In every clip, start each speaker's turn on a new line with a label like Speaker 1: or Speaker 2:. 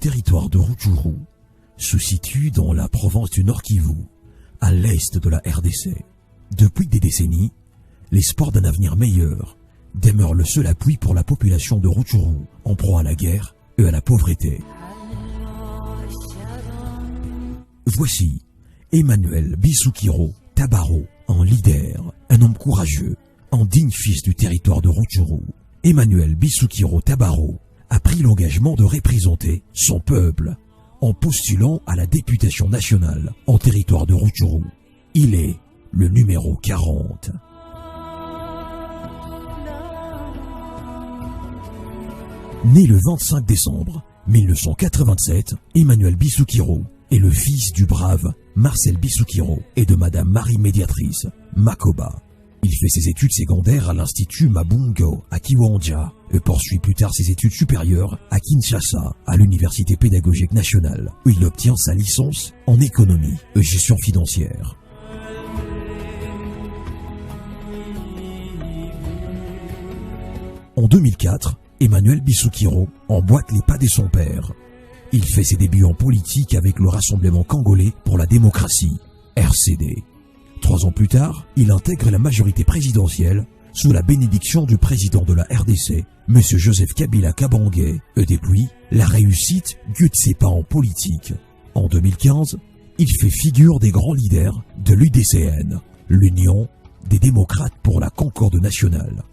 Speaker 1: territoire de Rutshuru se situe dans la province du Nord Kivu, à l'est de la RDC. Depuis des décennies, l'espoir d'un avenir meilleur demeure le seul appui pour la population de Rutshuru, en proie à la guerre et à la pauvreté. Voici Emmanuel Bissoukiro Tabaro, un leader, un homme courageux, un digne fils du territoire de Rutshuru. Emmanuel Bissoukiro Tabaro a pris l'engagement de représenter son peuple en postulant à la députation nationale en territoire de Rutshuru. Il est le numéro 40. Né le 25 décembre 1987, Emmanuel Bissoukiro est le fils du brave Marcel Bissoukiro et de Madame Marie Médiatrice Makoba. Il fait ses études secondaires à l'Institut Mabungo à Kiwanja et poursuit plus tard ses études supérieures à Kinshasa, à l'Université pédagogique nationale, où il obtient sa licence en économie et gestion financière. En 2004, Emmanuel Bissoukiro emboîte les pas de son père. Il fait ses débuts en politique avec le Rassemblement congolais pour la démocratie, RCD. 3 ans plus tard, il intègre la majorité présidentielle sous la bénédiction du président de la RDC, M. Joseph Kabila Kabange, et depuis, la réussite guide ses pas en politique. En 2015, il fait figure des grands leaders de l'UDCN, l'Union des démocrates pour la concorde nationale.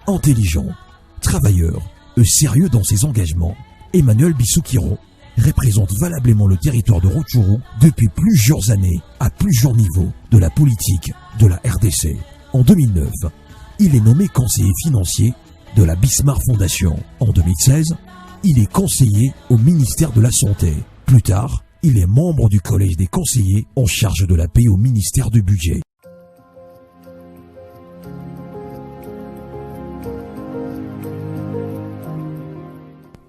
Speaker 1: Intelligent, travailleur et sérieux dans ses engagements, Emmanuel Bissoukiro représente valablement le territoire de Rutshuru depuis plusieurs années à plusieurs niveaux de la politique de la RDC. En 2009, il est nommé conseiller financier de la Bismarck Fondation. En 2016, il est conseiller au ministère de la Santé. Plus tard, il est membre du collège des conseillers en charge de la paix au ministère du Budget.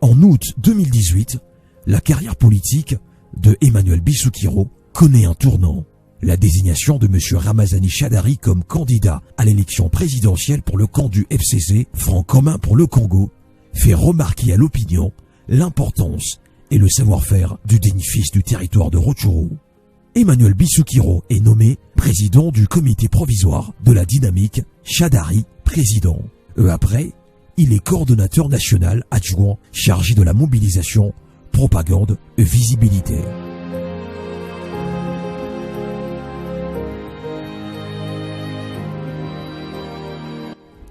Speaker 1: En août 2018, la carrière politique de Emmanuel Bissoukiro connaît un tournant. La désignation de M. Ramazani Shadary comme candidat à l'élection présidentielle pour le camp du FCC, Front commun pour le Congo, fait remarquer à l'opinion l'importance et le savoir-faire du digne fils du territoire de Rutshuru. Emmanuel Bissoukiro est nommé président du comité provisoire de la dynamique, Shadary président. Après, il est coordonnateur national adjoint chargé de la mobilisation, propagande et visibilité.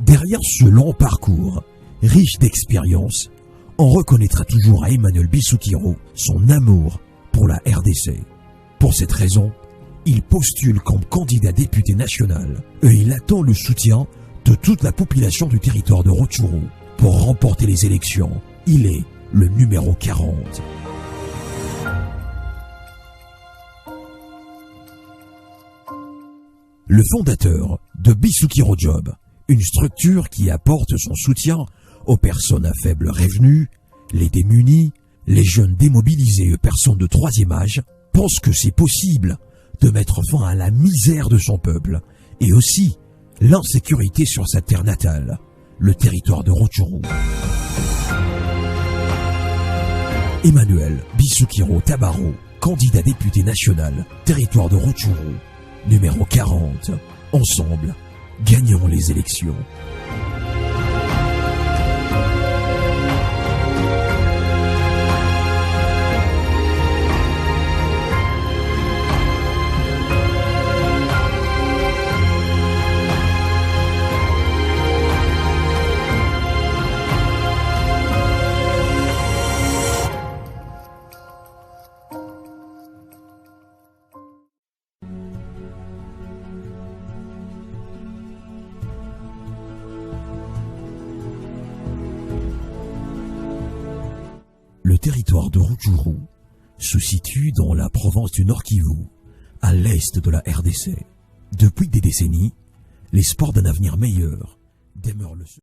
Speaker 1: Derrière ce long parcours, riche d'expérience, on reconnaîtra toujours à Emmanuel Bissoukiro son amour pour la RDC. Pour cette raison, il postule comme candidat député national et il attend le soutien de toute la population du territoire de Rutshuru pour remporter les élections. Il est le numéro 40. Le fondateur de Bissoukiro Job, une structure qui apporte son soutien aux personnes à faible revenu, les démunis, les jeunes démobilisés et personnes de troisième âge, pense que c'est possible de mettre fin à la misère de son peuple et aussi l'insécurité sur sa terre natale, le territoire de Rutshuru. Emmanuel Bissoukiro Tabaro, candidat député national, territoire de Rutshuru, numéro 40. Ensemble, gagnons les élections. Le territoire de Rutshuru se situe dans la province du Nord Kivu, à l'est de la RDC. Depuis des décennies, l'espoir d'un avenir meilleur demeure le seul.